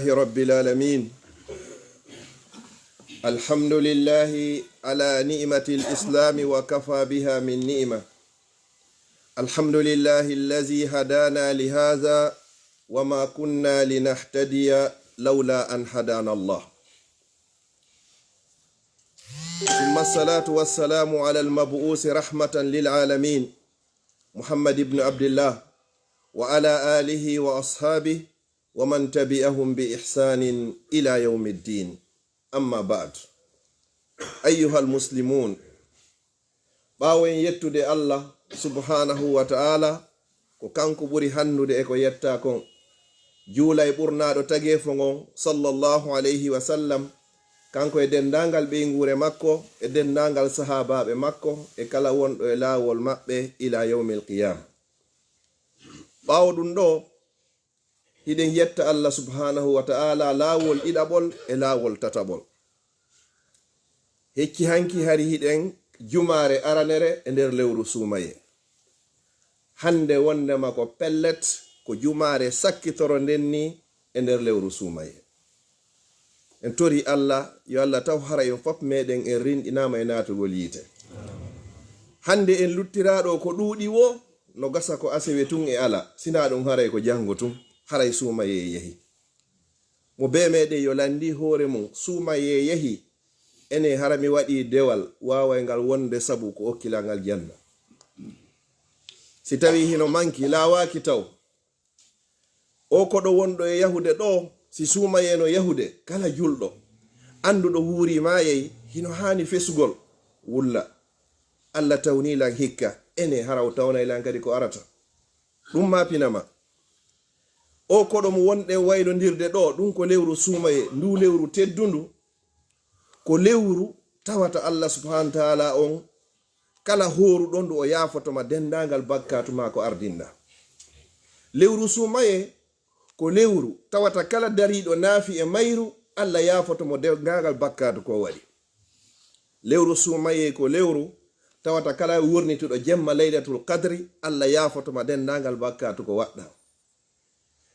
رب العالمين الحمد لله على نعمة الإسلام وكفى بها من نعمة الحمد لله الذي هدانا لهذا وما كنا لنهتدي لولا أن هدانا الله ثم الصلاة والسلام على المبعوث رحمة للعالمين محمد بن عبد الله وعلى آله وأصحابه ومن تبعهم بإحسان إلى يوم الدين أما بعد أيها المسلمون باوين يتودي الله سبحانه وتعالى ko kanko ɓuri hannude e ko yetta kon juula e ɓurnaɗo tagefongon sallallahu alayhi wa sallam kanko e dendangal ɓeygure makko e dendangal sahabaɓe makko e kala wonɗo e laawol maɓɓe ila yawmil qiyama ɓawo ɗum ɗo hiɗen yetta Allah subhanahu wa ta'ala laawol ɗiɗaɓol e laawol tataɓol hecci hanki hari hiɗen jumare aranere e nder lewru suumaye hande wondema ko pellet ko jumare sakkitoro ndenni e nder lewru suumaye en tori Allah yo Allah taw hara en fop meɗen en rinɗinama e natugol yiite hande en luttiraɗo ko ɗuuɗi wo no gasa ko asewe tun e ala sina ɗum haray ko jango tun haray suumaye yehi mo be meɗen yo landi hoore mum suumaye yehi ene hara mi waɗi dewal waway ngal wonde sabu ko okkilangal janna si tawi hino manki lawaki taw o koɗo wonɗo e yahude ɗo si suumayeno yahude kala julɗo anduɗo wuuri mayey hino hani fesugol wulla Allah tawnilan hikka ene haraw tawnaylan kadi ko arata ɗum mapinama o koɗo mo wonɗe waylodirde ɗo ɗum ko lewru suumaye ndu lewru teddundu ko lewru tawata Allah subhanahu wa ta'ala on kala horuɗo ndu o yafotoma dendagal bakkatu ma ko ardinda lewru suumaye ko lewru tawata kala dariɗo naafi e mayru Allah yafotomo dendagal bakkatu ko waɗi lewru suumaye ko lewru tawata kala wurnituɗo jemma laylatul qadri Allah yafotoma dendagal bakkatu ko waɗɗa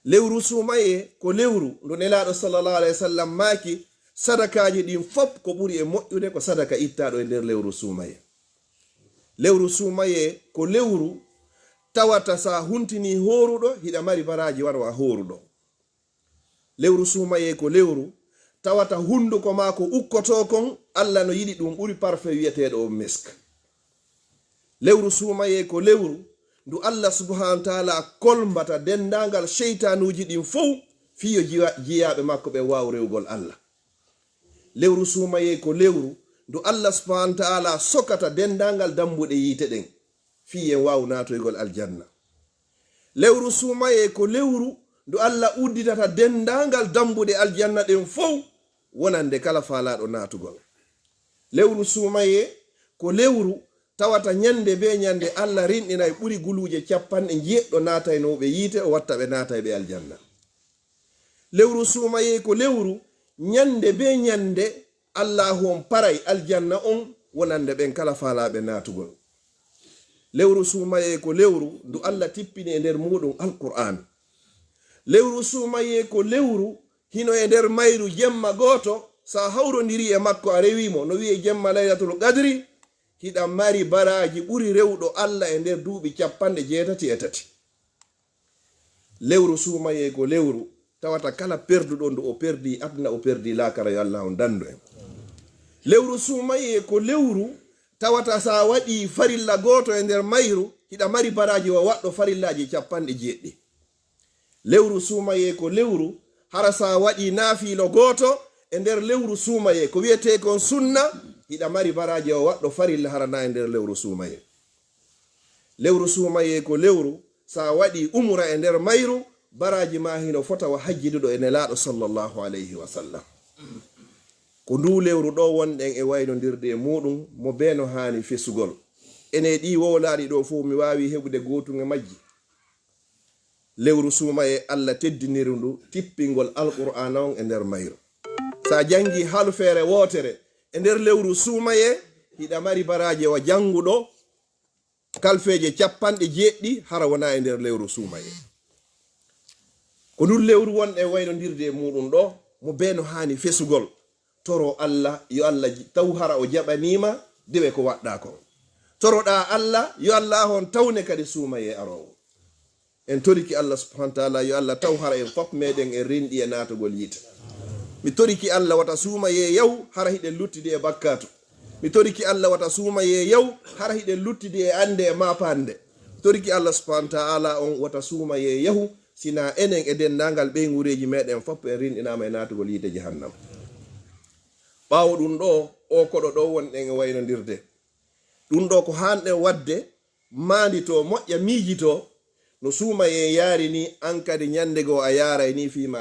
lewru suumaye ko lewru ndu nelaɗo sallallahu alayhi wa sallam maaki sadakaji ɗin fop ko ɓuri e moƴƴude ko sadaka ittaɗo e nder lewru suumaye lewru suumaye ko lewru tawata sa huntini horuɗo hiɗa mari baraji warwa horuɗo lewru suumaye ko lewru tawata hunduko ma ko ukkoto kon Allah no yiɗi ɗum ɓuri parfait wiyeteɗo o misk lewru suumaye ko lewru ndu Allah subhanahu wa ta'ala kolmbata dendangal sheytanuji ɗin fof fiyo jiyaɓe makko ɓe waw rewgol Allah lewru suumaye ko lewru ndu Allah subhanahu wa ta'ala sokata dendangal dambuɗe yiite ɗen fiyen waw natoygol aljanna lewru suumaye ko lewru ndu Allah udditata dendangal dambuɗe aljanna ɗen fof wonande kala faalaɗo natugol lewru suumaye ko lewru tawata nyande be nyande Allah rinɗinay ɓuri guluje 90 nataynoɓe yiite o watta ɓe natayɓe aljanna lewru suumaye ko lewru nyande be nyande Allahu on paray aljanna on wonande ɓen kala faalaɓe natugol lewru suumaye ko lewru ndu Allah tippini e nder muɗum alqur'an lewru suumaye ko lewru hino e nder mayru jemma goto sa hawrodiri e makko a rewimo no wiye jemma laylatul qadri hiɗa mari baraji ɓuri rewɗo Allah e nder duuɓi 83 lewru suumaye ko lewru tawata kala perduɗo ndu o perdi adna o perdi lakara yo Allah on dandu en lewru suumaye ko lewru tawata sa waɗi farilla goto e nder mayru hiɗa mari baraji wa waɗɗo farillaji 90 lewru suumaye ko lewru hara sa waɗi naafilo goto e nder lewru suumaye ko wiyete kon sunna hiɗa mari baraji wa waɗɗo farilla harana e nder lewru suumaye lewru suumaye ko lewru sa waɗi umra e nder mayru baraji ma hino fota wa hajjiduɗo e nelaɗo sallallahu alayhi wa sallam ko ndu lewru ɗo wonɗen e waynodirde e muɗum mo beno hani fesugol ene ɗi wowlaɗi ɗo fof mi wawi heɓude gotum e majji lewru suumaye Allah teddiniru ndu tippingol alqur'ana on e nder mayru sa jangi halfere wotere e nder lewru suumaye hiɗa mari baraji wa janguɗo kalfeje 90 hara wona e nder lewru suumaye ko ndur lewru wonde waynondirde muɗum ɗo mo beno hani fesugol toro Allah yo Allah taw hara o jaɓanima dewe ko waɗɗa ko toroɗa Allah yo Allah on tawne kadi suumaye arowo en toriki Allah subhanahu wa ta'ala yo Allah taw hara en fop meɗen en rinɗi e natugol yita mi toriki Allah wata suumaye yaw hara hiɗen luttidi e bakkatu mi toriki Allah wata suumaye yaw hara hiɗen luttidi e ande e mapande mi toriki Allah subhanahu wa ta'ala on wata suumaye yahu sina enen e dendagal ɓe ngureji meɗen fop en rinɗinama e natugol yite jahannam ɓawo ɗum ɗo o koɗo ɗo wonɗen e waynodirde ɗum ɗo ko hanɗen wadde mandito moƴƴa miijito no suumaye yaari ni an kadi ñande goo a yaray ni fima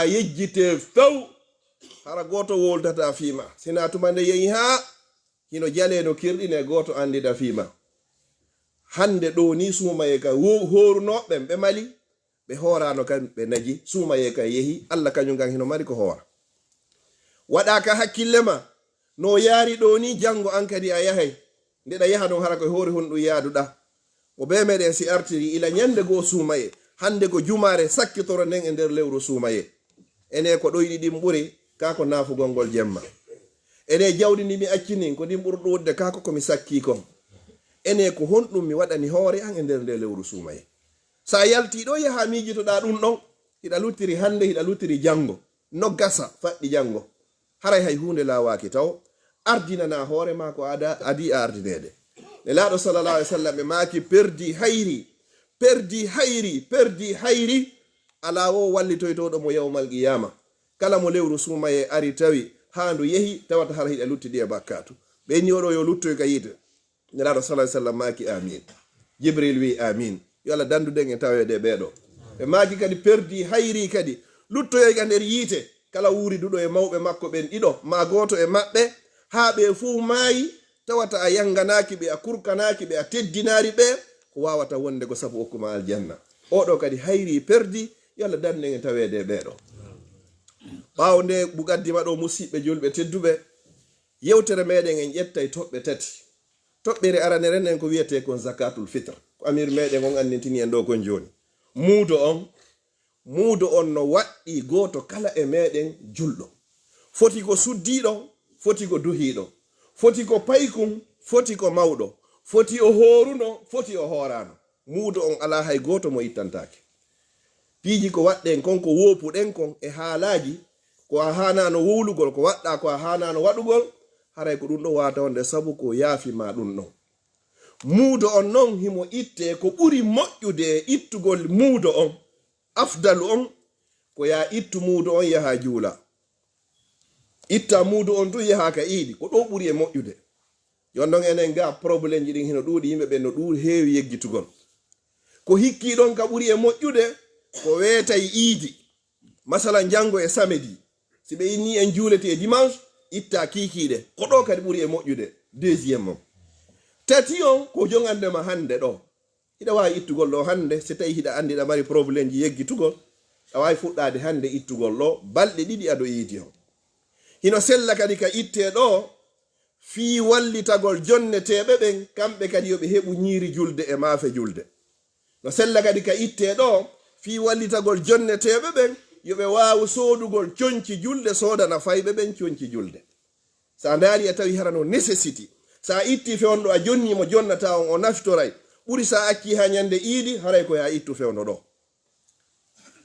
yejjite few hara goto woldata fima sina tuma nde yehi ha hino jale no kirɗine goto andida fima hande ɗo ni suumaye kan horunoɓen ɓe mali ɓe horano kan ɓe naji suumaye kan yehi Allah kañum gan hino mari ko hoora waɗaka hakkille ma no yaari ɗo ni jango an kadi a yahay ndeɗa yaha ɗon hara koye hoori honɗum yaaduɗa mo be meɗen si artiri ila ñande goo suumaye hande ko jumare sakkitoro nden e nder lewru suumaye ene ko ɗoyɗi ɗin ɓuri kako nafugol ngol jemma ene jawdi ndi mi accinin ko ɗin ɓurɗo wudde kako komi sakki kon ene ko honɗum mi waɗani hoore an e nder nde lewru suumaye sa yalti ɗo yaha mijitoɗa ɗum ɗon hiɗa luttiri hande hiɗa luttiri jango no gasa faɗɗi jango haray hay hunde lawaki taw ardinana hoore ma ko adi a ardinede nelaɗo sallallahu alaihi wasallam ɓe maki perdi hayri ala wo wallitoytoɗo mo yawmal qiyama kala mo lewru suumaye ari tawi handu yehi tawata hara hiɗa luttidi e bakkatu ɓe ni oɗo yo luttoy ka yite nelaɗo sallallahu alaihi wasallam maki amin jibril wi amin yo Allah danduden e tawede ɓeɗo ɓe maki kadi perdi hayri kadi luttoyoy ka nder yiite kala wuri duɗo e mawɓe makko ɓen ɗiɗo ma goto e maɓɓe ha ɓe fuu maayi tawata a yanganaki ɓe a kurkanaki ɓe a teddinari ɓe ko wawata wonde ko sabu hokkuma aljanna oɗo kadi hayri perdi yo Allah danden e tawede ɓeɗo ɓawo nde bugaddima ɗo musidɓe julɓe tedduɓe yewtere meɗen en ƴettay toɓɓe tati toɓɓere araneren en ko wiyete kon zakatul fitre ko amir meɗen on andintini en ɗo kon joni muudo on no waɗɗi goto kala e meɗen julɗo foti ko suddiɗo foti ko duhiɗo foti ko paykum foti ko mawɗo foti o horuno foti o horano muudo on ala hay goto mo ittantake piiji ko waɗɗen kon ko wopuɗen kon e haalaji ko a hanano wowlugol ko waɗɗa ko a hanano waɗugol haray ko ɗum ɗo wata wonde sabu ko yaafima ɗum ɗon muudo on non himo itte ko ɓuri moƴƴude e ittugol muudo on afdalu on ko ya ittu muudo on yaha juula itta muudo on tu yaha ka iidi ko ɗo ɓuri e moƴƴude yondon enen ga probléme ji ɗin hino ɗuuɗi yimɓe ɓe no ɗuuɗi heewi yeggitugol ko hikki ɗon ka ɓuri e moƴƴude ko weetay iidi masalan jango e samedi si ɓe inni en juulete e dimanche itta kiikiiɗe ko ɗo kadi ɓuri e moƴƴude deuxiéme on tati on ko jongandema hande ɗo hiɗa wawi ittugol ɗo hande so tawi hiɗa andi ɗa mari probléme ji yeggitugol a wawi fuɗɗade hande ittugol ɗo balɗe ɗiɗi aɗo yiiti on hino sella kadi ka itte ɗo fii wallitagol jonneteɓe ɓen kamɓe kadi yoɓe heɓu ñiiri julde e maafe julde no sella kadi ka itte ɗo fii wallitagol jonneteɓe ɓen yoɓe wawu soodugol coñci julde sodana fayɓe ɓen coñci julde sa daari a tawi harano nécessity sa itti fewnɗo a jonnimo jonnata on o naftoray ɓuri sa acci ha ñande iidi haray ko ya ittu fewno ɗo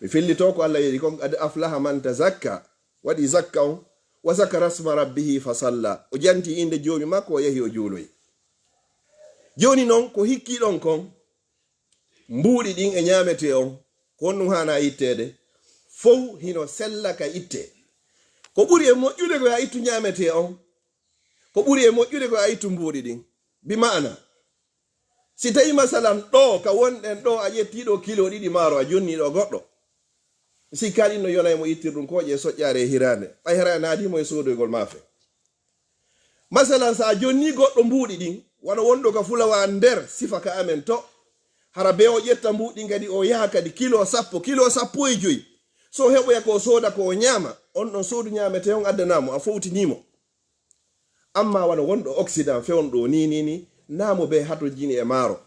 mi fillito ko Allah yeɗi kon ad aflaha man tazakka waɗi zakka on wa zakara sma rabbihi fa salla o janti inde joomi makko o yehi o juuloy joni noon ko hikkiɗon kon mbuuɗi ɗin e ñamete on ko honɗum hana ittede fow hino sella ka itte ko ɓuri e moƴƴude ko ya ittu ñamete on ko ɓuri e moƴƴude ko ya ittu mbuuɗi ɗin bi ma'ana si tawi masalan ɗo ka wonɗen ɗo a ƴettiɗo kilo ɗiɗi maaro a jonniɗo goɗɗo si kaɗin no yonay mo ittir ɗum koje soƴƴare e hirande ɓay hara naadimo e sodoygol maafe masalan sa jonni goɗɗo mbuuɗi ɗin wona wonɗo ka fulawa nder sifa ka amen to hara be o ƴetta mbuuɗi kadi o yaha kadi kilo 10 so heɓoya ko soda ko o ñaama on ɗon sodu ñamete on addanamo a fowtinimo amma wona wonɗo occident fewnɗo ni namo be hato jini e maaro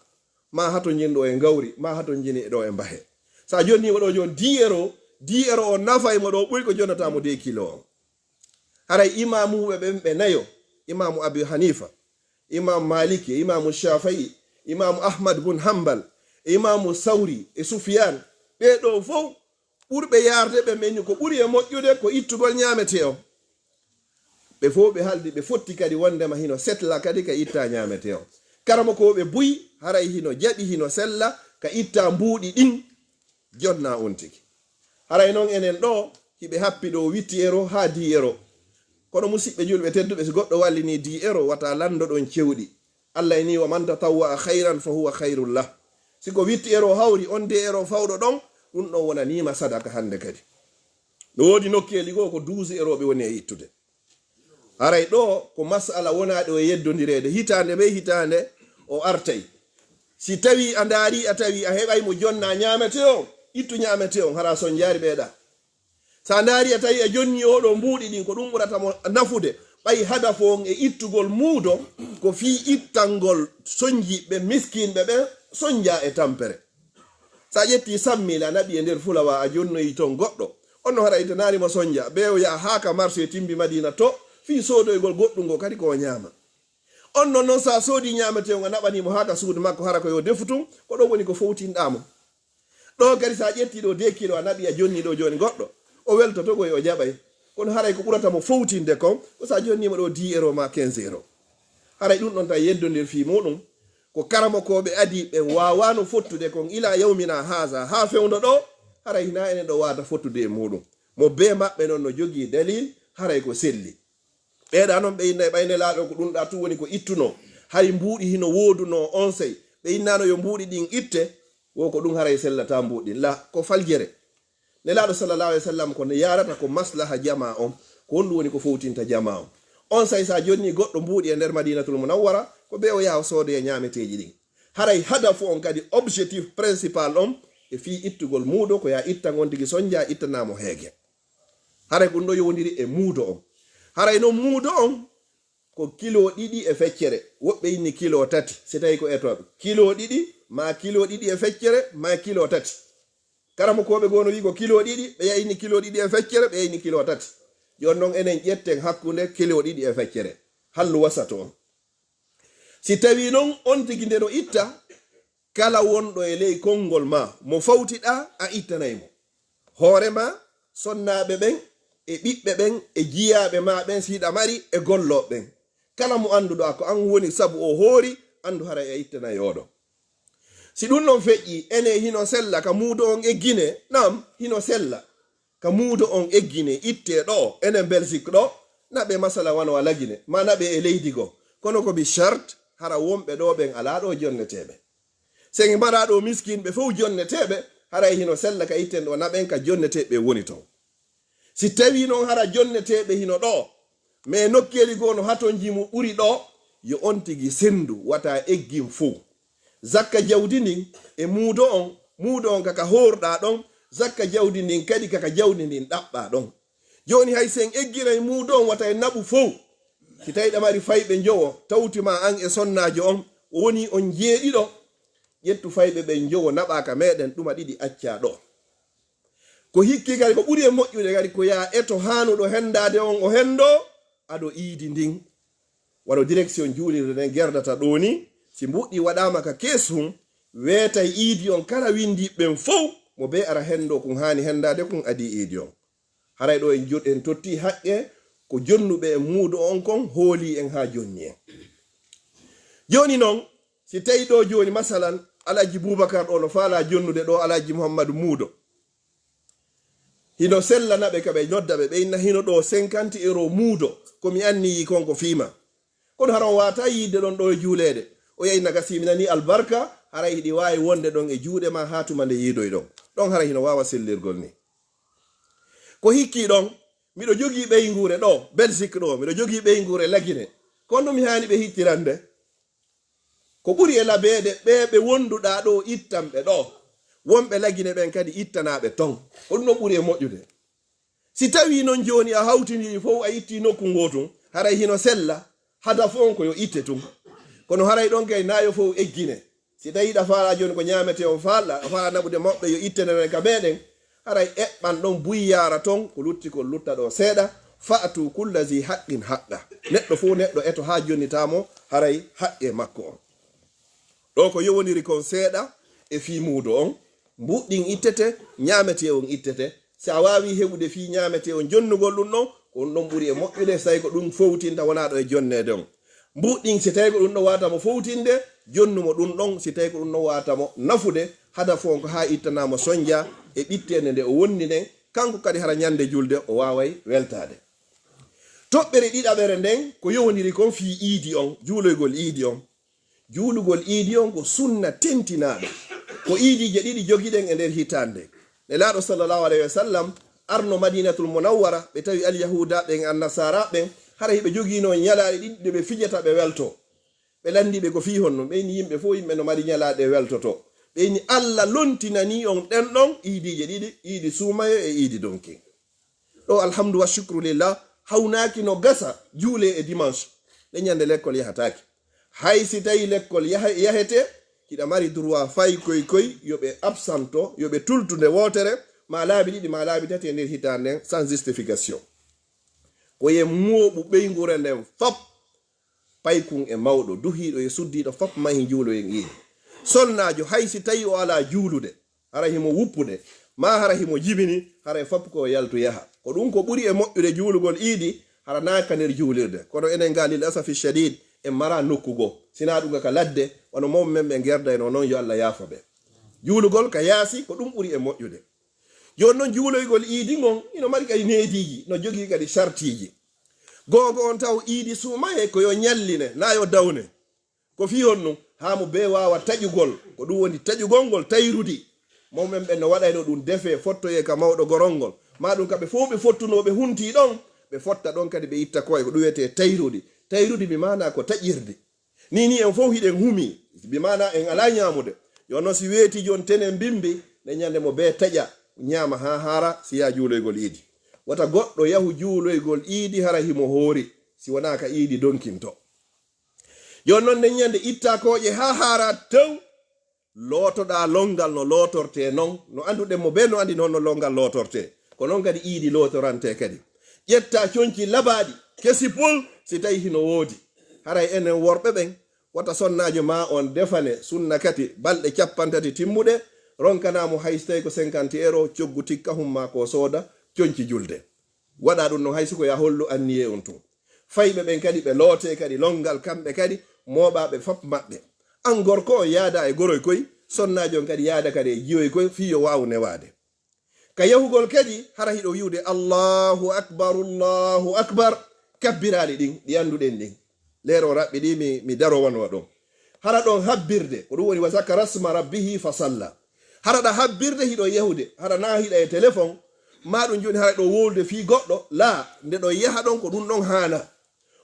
ma hato jindo e gawri ma hato jini ɗo e mbahe sa jonni waɗo jon 10 euro o nafa e mo ɗo ɓuri ko jonnatamo 2 kilo o haray imamuɓe ɓen ɓe nayo imamu abi hanifa imamu maliki imamu shafai imamu ahmad bun hambal imamu sauri e sufyan ɓeɗo fof ɓurɓe yarde ɓe menni ko ɓuri e moƴƴude ko ittugol ñamete o ɓe fof ɓe haldi ɓe fotti kadi wondema hino setla kadi ka itta ñamete o karama ko ɓe buyi haray hino jaɓi hino sella ka itta mbuuɗi ɗin jonna on tigi haray noon enen ɗo hiɓe happi ɗo 8 euro ha 10 euro kono musidɓe julɓe tedduɓe so goɗɗo wallini 10 euro wata lando ɗon cewɗi allah ni wa man tatawwa khayran fa huwa khayrul lah siko 8 euro hawri on 2 euro fawɗo ɗon ɗum ɗon wonanima sadaka hande kadi no wodi nokkeli goo ko 12 euro ɓe woni e ittude haray ɗo ko masala wonaɗo e yeddodirede hitande ɓe hitande o artay si tawi a daari a tawi a heɓay mo jonna ñamete o ittu ñamete on hara son jaari ɓeeɗa sa daari a tawi a jonni oɗo mbuuɗi ɗin ko ɗum ɓuratamo nafude ɓay hadafo on e ittugol muudo ko fi ittangol soñjiɓe miskinɓe ɓe soñja e tampere sa ƴetti sammila naɓi e nder fulawa a jonnoyi ton goɗɗo onno hara itanarimo soñja ɓe o yaha haaka marché timbi madina to fi sodoygol goɗɗungo kadi ko ñaama on non noon sa soodi ñamete o a naɓanimo haaka suudu makko hara ko yo defu tum ko ɗo woni ko fowtinɗamo ɗo kadi sa ƴetti ɗo 2 kilo a naɓi a jonni ɗo joni goɗɗo o weltotogoy o jaɓay kono haray ko ɓuratamo fowtinde kon ko sa jonnima ɗo 10 euro ma 15 euro haray ɗum ɗon ta yeddodir fi muɗum ko karamokoɓe adi ɓe wawano fottude kon ila yawmina haza ha fewdo ɗo haray na enen ɗo wata fottude e muɗum mo be maɓɓe noon no jogui dalil haray ko selli ɓeeɗa noon ɓe innayi ɓayne laaɗo ko ɗum ɗa tu woni ko ittuno hay mbuuɗi hino wooduno on sey ɓe innano yo mbuuɗi ɗin itte wo ko ɗum haray sellata mbuuɗin la ko faljere nelaaɗo sallallahu alaihi wasallam ko ne yarata ko maslaha jama on ko honɗum woni ko fowtinta jama on say sa jonni goɗɗo mbuuɗi e nder madinatul munawwara ko ɓe o yaha soode e ñameteji ɗin haray hadafu on kadi objectif principal on e fi ittugol muudo ko ya itta gon tigi soñja ittanamo heege haray ko ɗum ɗo yowdiri e muudo on haray noon muudo on ko kilo 2 e feccere woɓɓe inni kilo 3 si tawi ko etoɓe kilo 2 ma kilo 2 e feccere ma kilo 3 karamo koɓe gono wi ko kilo 2 ɓe yayini kilo 2 e feccere ɓe yayini kilo 3 jon noon enen ƴetten hakkude kilo 2 e feccere hallu wasato on si tawi noon on tigi nde no itta kala wonɗo e ley konngol ma mo fawtiɗa a ittanaymo hoorema sonnaɓe ɓen e ɓiɓɓe ɓen e jiyaɓe ma ɓen siɗa mari e golloɓe ɓen kala mo anduɗa ko an woni sabu o hoori andu haray a ittanayi oɗo si ɗum ɗon feƴƴi ene hino sella ka muudo on eggine nam hino sella ka muudo on eggine itte ɗo enen belgique ɗo naɓe masala wano a lagine ma naɓe e leydi go kono ko bi charte hara wonɓe ɗo ɓen ala ɗo jonneteɓe sen mbaɗa ɗo miskinɓe fof jonneteɓe haray hino sella ka itten ɗo naɓen ka jonneteɓe woni ton si tawi noon hara jonneteɓe hino ɗo mais nokkeli goo no haton jimu ɓuri ɗo yo on tigi sendu wata eggin fou zakka jawdi ndin e muudo on kaka horɗa ɗon zakka jawdi ndin kadi kaka jawdi ndin ɗaɓɓa ɗon joni hay sen egginay muudo on wata e naɓu fou si tawi ɗamari fayɓe jowo tawtima an e sonnajo on woni on jeeɗiɗo ƴettu fayɓe ɓen jowo naɓaka meɗen ɗuma ɗiɗi acca ɗo ko hikki kadi ko ɓuri e moƴƴude kadi ko ya eto hanuɗo hendade on o hendo aɗo iidi ndin waɗo direction juulirde nden gerdata ɗo ni si mbuɗɗi waɗama ka kesum weetay iidi on kala windi ɓen fof mo be ara hendo kun hani hendade kun adi iidi on haray ɗo en totti haqqe ko jonnuɓe e muudo on kon hooli en ha jonni en joni noon si tawi ɗo joni masalan alaji boubacar ɗo no faala jonnude ɗo alaji mouhammadou muudo hino sellanaɓe kaɓe noddaɓe ɓe inna hino ɗo 50 euro muudo komi anniyi konko fiima kono haron wata yidde ɗon ɗo e juulede o yayna ka siminani albarka haray hiɗi wawi wonde ɗon e juuɗe ma ha tuma nde yiidoy ɗon haray hino wawa sellirgol ni ko hikki ɗon miɗo jogii ɓeygure ɗo belgique ɗo miɗo jogii ɓeygure lagine kono mi hani ɓe hittirande ko ɓuri e labeede ɓe wonduɗa ɗo ittanɓe ɗo wonɓe lagine ɓen kadi ittanaɓe ton ko ɗum no ɓuri e moƴƴude si tawi noon joni a hawtindiri fof a itti nokku gotum haray hino sella hada fo on ko yo itte tum kono haray ɗon kay nayo fof eggine si tawi ɗa faala joni ko ñamete on faala faala naɓude maɓɓe yo ittenene ka meɗen haray eɓɓan ɗon buyyara ton ko lutti ko lutta ɗo seeɗa fa'atu kulla zi haqqin haqqa neɗɗo fo neɗɗo eto ha jonnitamo haray haqqe makko on ɗo ko yowoniri kon seeɗa e fimudo on mbuɗɗin ittete ñamete on ittete si a wawi heɓude fi ñamete on jonnugol ɗum ɗon ko ɗum ɗon ɓuuri e moƴƴude so tawi ko ɗum fowtinta wona ɗo e jonnede on mbuɗɗin si tawi ko ɗum ɗon watamo fowtinde jonnumo ɗum ɗon si tawi ko ɗum ɗon watamo nafude hada fo ko ha ittanamo soñdia e ɓittende nde o wonni nden kanko kadi hara ñande julde o waway weltade toɓɓere ɗiɗaɓere nden ko yowdiri kon fi iidi on juuloygol iidi on juulugol iidi on ko sunna tentinaɗo ko iidije ɗiɗi jogiɗen e nder hitande nelaɗo sallllahu alayhi wa sallam arno madinatul munawwara ɓe tawi alyahuda ɓen annasara ɓen hara hiɓe jogino ñalaɗe ɗiɗi ɗe ɓe fijata ɓe welto ɓe landiɓe ko fi honno ɓeyni yimɓe fo yimɓe no mari ñalaɗe weltoto ɓeyni allah lontinani on ɗen ɗon iidije ɗiɗi iidi suumaye e iidi donki ɗo alhamdu wa shukru lillah hawnaki no gasa juule e dimanche ɗe ñande l'école yahataki hay si tawi l'école yahete hiɗa mari droit fay koy yoɓe absento yoɓe tultude wotere ma laabi ɗiɗi ma laabi tati e nder hitande nden sans justification koye mooɓu ɓeygure nden fop paykun e mawɗo duhiɗo e suddiɗo fop mahi juulo en iidi solnajo hay si tawi o ala juulude hara himo wuppude ma hara himo jibini hara fop ko yaltu yaha ko ɗum ko ɓuri e moƴƴude juulugol iidi hara naka nder juulirde kono enen ga lil asafi shadid en mara nokkugo sina ɗum ka ladde wono mom men ɓe gerda eno noon yo allah yaafa ɓe juulugol ka yaasi ko ɗum ɓuri e moƴƴude joni noon juuloygol iidi gon ino mari kadi neediji no jogii kadi chartiji googo on taw iidi suumaye ko yo ñalline na yo dawne ko fi honnu ha mo be wawa taƴugol ko ɗum woni taƴugol ngol tayrudi mommen ɓe no waɗayno ɗum defe fottoye ka mawɗo gorolngol ma ɗum kamɓe fof ɓe fottunoɓe hunti ɗon ɓe fotta ɗon kadi ɓe itta koye ko ɗum wiyete tayrudi mi mana ko taƴirde ni en fof hiɗen humi mi mana en ala ñamude yo noon si weeti jon tenen bimbi ne ñande mo be taƴa ñama ha hara si ya juuloygol iidi wata goɗɗo yahu juuloygol iidi hara himo hoori si wona ka iidi donkinto yon noon nden ñande itta koƴe ha hara tew lootoɗa longal no lootorte non no anduɗen mo be no andi noon no longal lootorte ko noon kadi iidi lootorante kadi ƴetta coñci labaɗi kesi pol si tawi hino woodi haray enen worɓe ɓen wata sonnajo ma on defane sunna kati balɗe capantati timmuɗe ronkanamo hay so tawi ko 50 euro coggu tikka humma ko sooda coñci julde waɗa ɗum no hay siko ya hollu anniye on tun fayɓe ɓen kadi ɓe loote kadi longal kamɓe kadi moɓaɓe fop maɓɓe an gorko o yaada e goroy koy sonnajon kadi yaada kadi e jiyoy koy fiyo wawu newade ka yahugol kadi hara hiɗo wiwde allahu akbar kabbirali ɗin ɗi anduɗen ɗin leero raɓɓe ɗi mi daro wanwa ɗon hara ɗon habbirde ko ɗum woni wa zakara sma rabbihi fa salla hara ɗa habbirde hiɗo yahude hara na hiɗa e téléphone ma ɗum joni hara ɗo wolde fi goɗɗo la nde ɗo yaha ɗon ko ɗum ɗon hana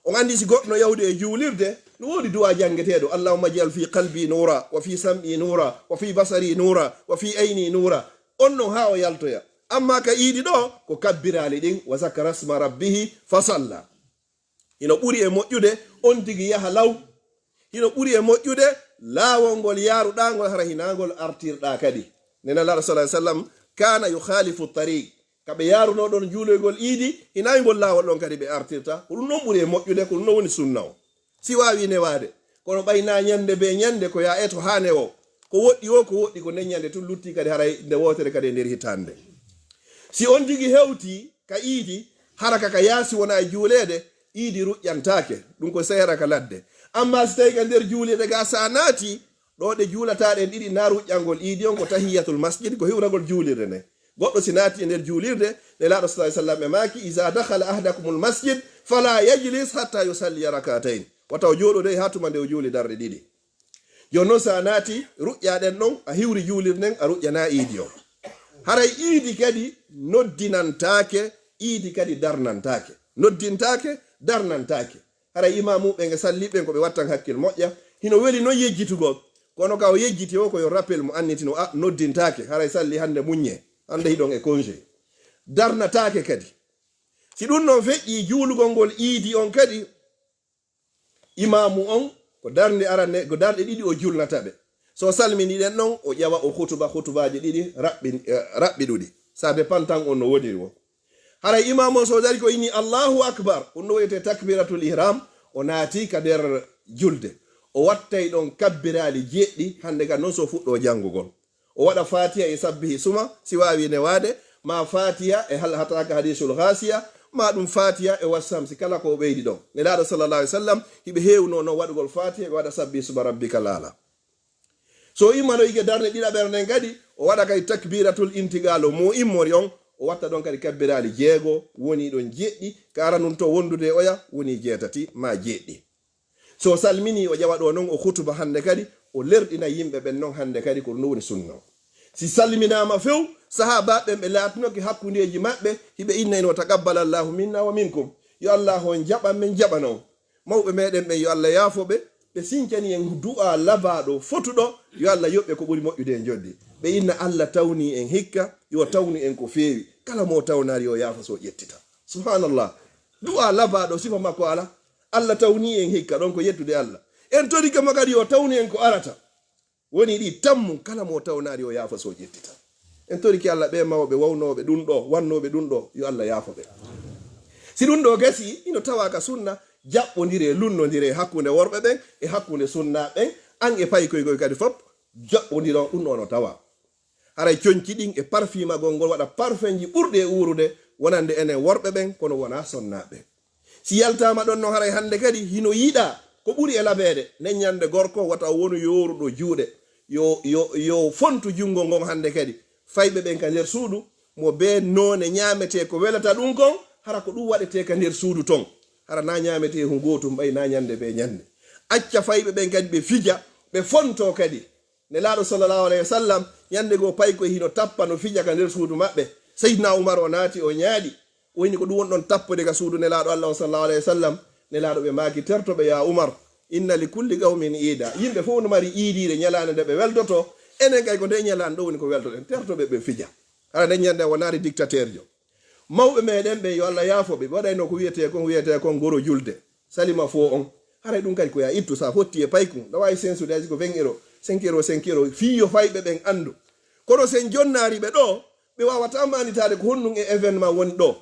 on andi si goɗɗo no yahude e juulirde no wodi duwa jangeteɗo allahumma jal fi qalbi nura wa fi sam'i nura wa fi basari nura wa fi ayni nura on non ha o yaltoya amma ka iidi ɗo ko kabbirali ɗin wa zakara sma rabbihi fa salla hino ɓuri e moƴƴude on tigi yaha law hino ɓuri e moƴƴude laawol ngol yaaruɗa hara hinagol artirɗa kadi nenalaɗo sa sallam kana yukhalifu tariq kaɓe yaarunoɗon juuloygol iidi hinayngol laawol ɗon kadi ɓe artirta ko ɗum noon ɓuri e moƴƴude ko ɗum noon woni sunna o si wawi newade kono ɓayna ñande be ñande ko ya eto ha newo ko woɗɗi ko nden ñande tun lutti kadi haray nde wotere kadi e nder hitande si on jigi hewti ka iidi hara kaka yaasi wona e juulede iidi ruƴƴantake ɗum ko sehra ka ladde amma si tawi ka nder juulede ga sa naati ɗo ɗe juulataɗen ɗiɗi na ruƴƴangol iidi on ko tahiyatul masjid ko hiwragol juulirde nde goɗɗo si naati e nder juulirde nelaɗo sa sallam e maki isa dakhala ahdakumul masjid fala yajlis hatta yusalliya rakatayn wata o jooɗode ha tuma nde o juuli darɗe ɗiɗi joni noon sa naati ruƴƴaɗen ɗon a hiwri juulirden a ruƴƴana iidi o haray iidi kadi noddinantake iidi kadi darnantake noddintake darnantake haray imamuɓe ge salliɓen ko ɓe wattan hakkil moƴƴa hino weli noon yejjitugol kono ka o yejjiti o koyo rappel mo annitino a noddintake haray salli hande muññe hande hiɗon e congé darnatake kadi si ɗum noon feƴƴi juulugol ngol iidi on kadi imamu on ko darnde aranne ko darɗe ɗiɗi o julnata ɓe so salmini den non o ƴawa o hutubaji ɗiɗi raɓɓiɗuɗi ça dépend tan on no wodiri wo haray imam o so dari ko ini allahu akbar on no wiyete takbiratul ihram o naati ka nder julde o wattay ɗon kabbirali jeɗɗi hande ga noon so fuɗɗo janngugol o waɗa fatiha e sabbihi suma si wawi newade ma fatiha e hal hataka hadisul ghasiya ma ɗum fatiha e wassamsi kala ko ɓeydi ɗon nelaɗo sallallah alih w sallam hiɓe hewno noon waɗugol fatiha e waɗa sabbi suba rabbika laala so immano ige darde ɗiɗaɓere nden kadi o waɗa kadi takbiratul intigalo mo immori on o watta ɗon kadi kabbirali jeego woni ɗon jeɗɗi kara num to wondude oya woni jeetati ma jeɗɗi so salmini o ƴawa ɗo noon o hutuba hande kadi o lerɗina yimɓe ɓen noon hande kadi ko ɗum woni sunna si salminama few sahabaɓen ɓe laatinoke hakkundeji maɓɓe hiɓe innayno taqabbala llahu minna wa minkum yo allah on jaɓan men jaɓana on mawɓe meɗen ɓen yo allah yaafoɓe ɓe sincani en du'a labaɗo fotuɗo yo allah yoɓɓe ko ɓuri moƴƴude en joddi ɓe inna allah tawni en hikka yo tawni en ko feewi kala mo tawnari yo yaafa so ƴettita subhanallah du'a labaɗo sifa makko ala allah tawni en hikka ɗon ko yettude allah en tori kama kadi yo tawni en ko arata woni ɗi tammu kala mo tawnari yo yaafa so ƴettita en toriki allah ɓe mawɓe wawnoɓe ɗum ɗo wannoɓe ɗum ɗo yo allah yaafoɓe si ɗum ɗo gasi ino tawaka sunna jaɓɓodire lunnodire hakkunde worɓe ɓen e hakkunde sunna ɓen an e paykoygoy kadi fop jaɓɓodiro ɗum ɗo no tawa haray coñci ɗin e parfumagol ngol waɗa parfum ji ɓurɗe e urude wonande enen worɓe ɓen kono wona sonnaɓe si yaltama ɗon no haray hande kadi hino yiɗa ko ɓuri e laɓede nen ñande gorko wata wonu yoruɗo juuɗe yo fontu jungo ngon hande kadi fayɓe ɓen ka nder suudu mo be none ñamete ko welata ɗum kon hara ko ɗum waɗete ka nder suudu ton hara na ñamete hu gotum ɓay na ñande be ñande acca fayɓe ɓen kadi ɓe fija ɓe fonto kadi ne laaɗo sallallahu alayhi wa sallam ñande go pay ko hino tappa no fija ka nder suudu maɓɓe seydna oumar o naati o ñaaɗi o woni ko ɗum won ɗon tappude ka suudu ne laaɗo allah sallallahu alayhi wa sallam ne laaɗo ɓe maaki tertoɓe ya oumar inna li kulli qawmin ida yimɓe fof no mari iidire ñalande nde ɓe weldoto enen kay ko nde ñalande ɗo woni ko weltoɗen tertoɓe ɓe fija hara nde ñande wonaari dictateur jo mawɓe meɗen ɓe yo allah yaafoɓe ɓe waɗayno ko wiyete kon goro julde salima fo on haray ɗum kadi ko ya ittu sa fotti e paykum ɗa wawi sensude haysi ko 20 euro 5 euro fiyo fayɓe ɓen andu kono sen jonnaari ɓe ɗo ɓe wawata manitade ko honɗum e événement woni ɗo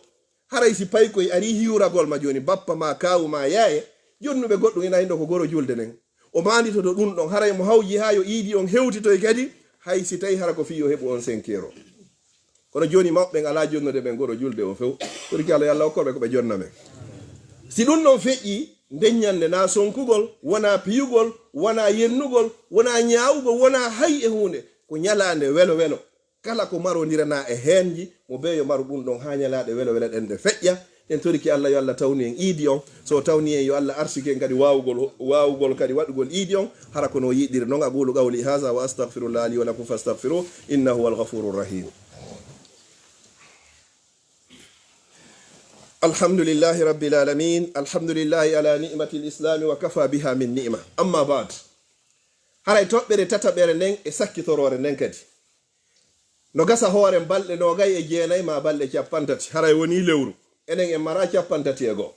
haray si paykoye ari hiwragol ma joni bappa ma kawu ma yaaye jonnuɓe goɗɗum ina hinɗo ko goro julde nden o manditoto ɗum ɗon haray mo hawji ha yo iidi on hewtitoy kadi hay si tawi hara ko fiyo heɓu on 5 euro kono joni mawɓe ala jonnude ɓen goro julde o few torki allah yallah hokkorɓe koɓe jonna men si ɗum ɗon feƴƴi ndeññande na sonkugol wona piyugol wona yennugol wona ñaawugol wona hay e hunde ko ñalande welo welo kala ko marodirana e heenji mo be yo maru ɗum ɗon ha ñalaɗe welo welo ɗen ɗe feƴƴa en toriki allah yo allah tawni en iidi on so tawni en yo allah arsike en kadi wawugol kadi waɗugol iidi on hara kono yiɗiri noon aqulu qawli haha wa astahfirullah li wa lakum fastahfiru innahu huwal ghafurur rahim alhamdulillahi rabbil alamin alhamdulillahi ala ni'mati lislami wa kafa biha min ni'ma amma ba'd haray toɓɓere tataɓere nden e sakkitorore nden kadi no gasa hoore balɗe nogay e jeenayi ma balɗe capantati haray woni lewru enen en mara capantati e goo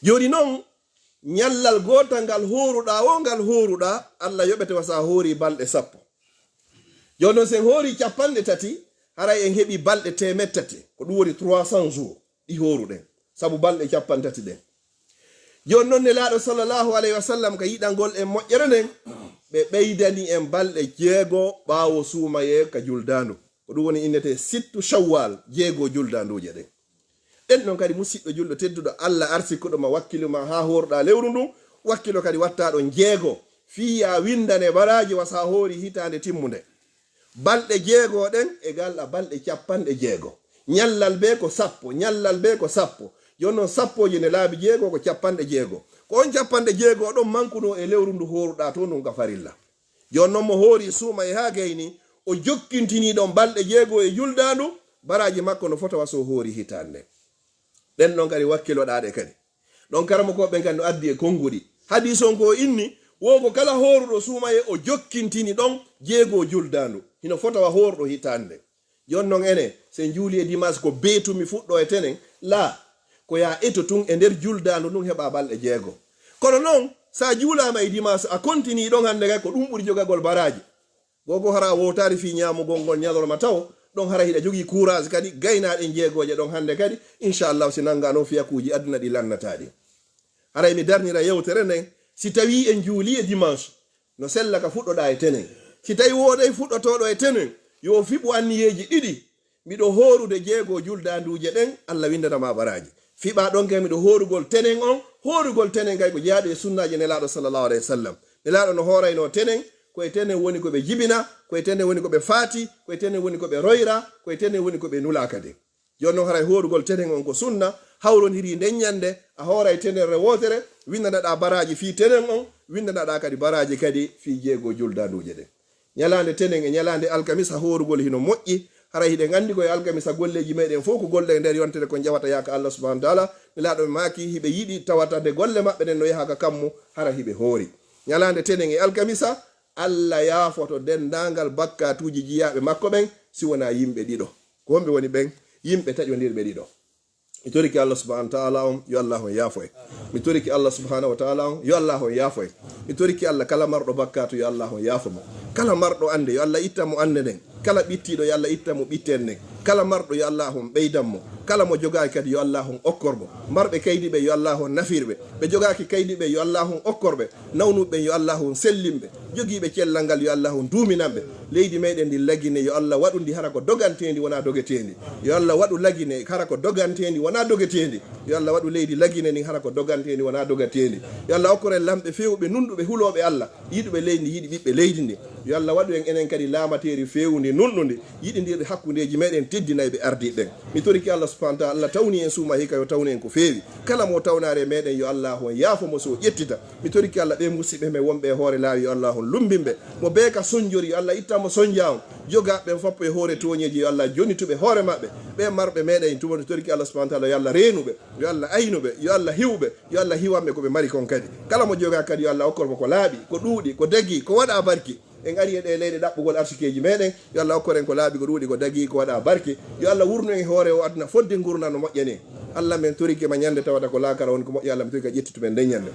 joni noon ñallal gotal ngal horuɗa o ngal horuɗa allah yoɓete wasa hoori balɗe 10 joni noon sen hoori capanɗe tati haray en heɓi balɗe temettati ko ɗum woni 300 jours ɗi horuɗen sabu balɗe capantati ɗen joni noon ne laaɗo sallllahu alayhi wa sallam ka yiɗangol en moƴƴere nden ɓe ɓeydani en balɗe 6 ɓaawo suumaye ka juldandu ko ɗum woni innete sittu shawwal 6 juldanduji ɗen ɗen ɗon kadi musidɗo julɗo tedduɗo allah arsikkuɗo ma wakkilo ma ha horuɗa lewru ndu wakkilo kadi wattaɗo 6 fiya windane baraji wasa hoori hitande timmude balɗe 6 ɗen e galɗa balɗe 6 ñallal be ko 10 ñallal be ko 10 joni noon 10 ne laabi 6 ko 6 ko on 6 ɗon mankuno e lewru ndu horuɗa to ɗum ka farilla joni noon mo hoori suuma e ha gayni o jokkintini ɗon balɗe 6 e juldandu baraji makko no fota waso hoori hitande ɗen ɗon kadi wakkiloɗaɗe kadi ɗon karamo koɓen kadi no addi e konguɗi hadis on ko inni woko kala horuɗo suumaye o jokkintini ɗon 6 juldandu hino fotawa horuɗo hitande joni noon ene sen juuli e dimanche ko beetumi fuɗɗo e tenen la ko ya eto tun e nder juldandu ɗum heɓa balɗe 6 kono noon sa juulama e dimanche a continue ɗon hande kay ko ɗum ɓuri jogagol baraji gogo hara wotari fi ñamugol ngol ñalorma taw ɗon hara hiɗa jogii courage kadi gaynaɗe jeegoje ɗon hande kadi inchallahu si nanga noon fiyakuji aduna ɗi lannataɗi haray mi darnira yewtere nden si tawi en juuli e dimanche no sella ka fuɗɗoɗa e tenen si tawi woɗay fuɗɗotoɗo e tenen yo fiɓu anniyeji ɗiɗi miɗo horude jeego juldanduje ɗen Allah windanama baraji fiɓa ɗon kay miɗo horugol tenen on horugol tenen kay ko jeyaaɗo e sunnaji nelaɗo sallallahu alayhi wa sallam nelaɗo no horayno tenen koye tenen woni koɓe jibina koye tenen woni koɓe faati koye tenen woni koɓe royra koye tenen woni koɓe nula kadi joni noon haray horugol tenen on ko sunna hawrodiri nden ñande a hooray tenen re wotere windanaɗa baraji fi tenen on windanaɗa kadi baraji kadi fi jeego juldanduje ɗen ñalande tenen e ñalande alkamisa horugol hino moƴƴi haray hiɗen andi koye alkamisa golleji meɗen fof ko golle e nder yontere ko jawata yaka Allah subhanahu wa taala nelaɗo maaki hiɓe yiɗi tawatade golle maɓɓe nden no yahaka kammu hara hiɓe hoori ñalande tenen e alkamisa Allah yaafoto dendangal bakkatuji jiyaɓe makko ɓen si wona yimɓe ɗiɗo ko wonɓe woni ɓen yimɓe taƴodirɓe ɗiɗo mi toriki Allah subhanahu wa ta'ala on yo Allah on yaafo en mi toriki Allah subhanahu wa ta'ala on yo Allah on yaafo en mi toriki Allah kala marɗo bakkatu yo Allah on yaafo mo kala marɗo ande yo Allah itta mo ande nden kala ɓittiɗo yo Allah itta mo ɓitten nden kala marɗo yo Allah on ɓeydan mo kala mo jogaki kadi yo Allah on okkormo marɓe kaydi ɓe yo Allah on nafirɓe ɓe jogaki kaydi ɓe yo Allah on okkorɓe nawnuɓe yo Allah on sellimɓe jogiiɓe cellal ngal yo Allah on duuminanɓe leydi meɗen ndi lagine yo Allah waɗu ndi hara ko dogantendi wona dogetendi yo Allah waɗu lagine hara ko dogantendi wona dogetendi yo Allah waɗu leydi lagine ndi hara ko dogantendi wona dogatendi yo Allah okkore lamɓe fewɓe nunɗuɓe huloɓe Allah yiɗuɓe leydi ndi yiɗi ɓiɓɓe leydi ndi yo Allah waɗu en enen kadi laamateri fewndi nunɗundi yiɗidirde hakkudeji meɗen teddinayɓe ardiɗen mi toriki Allah subhanahu wa ta'ala Allah tawni en SUUMAYEE yo tawni en ko feewi kala mo tawnare meɗen yo Allah on yaafomo so ƴettita mi toriki Allah ɓe musidɓe me wonɓe hoore laawi yo Allah on lumbimɓe mo be ka sonjori yo Allah ittamo sonja on jogaɓe foppo e hoore toñeji yo Allah jonituɓe hoore maɓɓe ɓe marɓe meɗen tuma toriki Allah subhanahu wa ta'ala yo Allah renuɓe yo Allah aynuɓe yo Allah hiwɓe yo Allah hiwanɓe koɓe mari kon kadi kala mo joga kadi yo Allah okkormo ko laaɓi ko ɗuuɗi ko dagi ko waɗa barki en ari e ɗe leyɗe ɗaɓɓugol arsikeji meɗen yo Allah okkoren ko laaɓi ko ɗuuɗi ko dagi ko waɗa barki yo Allah wurnu en hoore o aduna fodde gurna no moƴƴani Allah men toriki ma ñande tawata ko laakara woni ko moƴƴi Allah mi toriki a ƴettituɓe nden ñande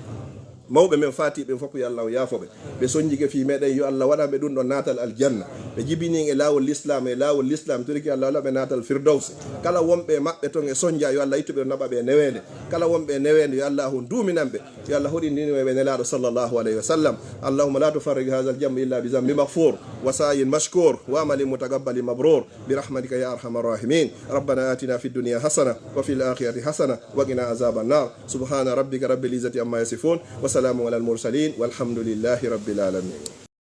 mawɓe men fatiɓe fof yo Allah o yaafoɓe ɓe sonjike fi meɗen yo Allah waɗaɓe ɗum ɗo natal aljanna ɓe jibini e lawol l'islam toriki Allah waɗaɓe natal firdaus kala wonɓe maɓɓe ton e sonja yo Allah ittuɓe naɓaɓe e newede kala wonɓe e newede yo Allah on duuminanɓe yo Allah hoɗindiniɓe nelaɗo sallllahu alayhi wa sallam allahumma la tufarrig hadha aljamma illa bi zambi maghfur wa sa'yin mashkur wa amalin mutaqabbalin mabrur bi rahmatika ya arhamar rahimin rabbana atina fid dunya hasana wa fil akhirati hasana wa qina azaban nar subhana rabbika rabbil izzati amma yasifun wa salamun alal mursalin walhamdulillahi rabbil alamin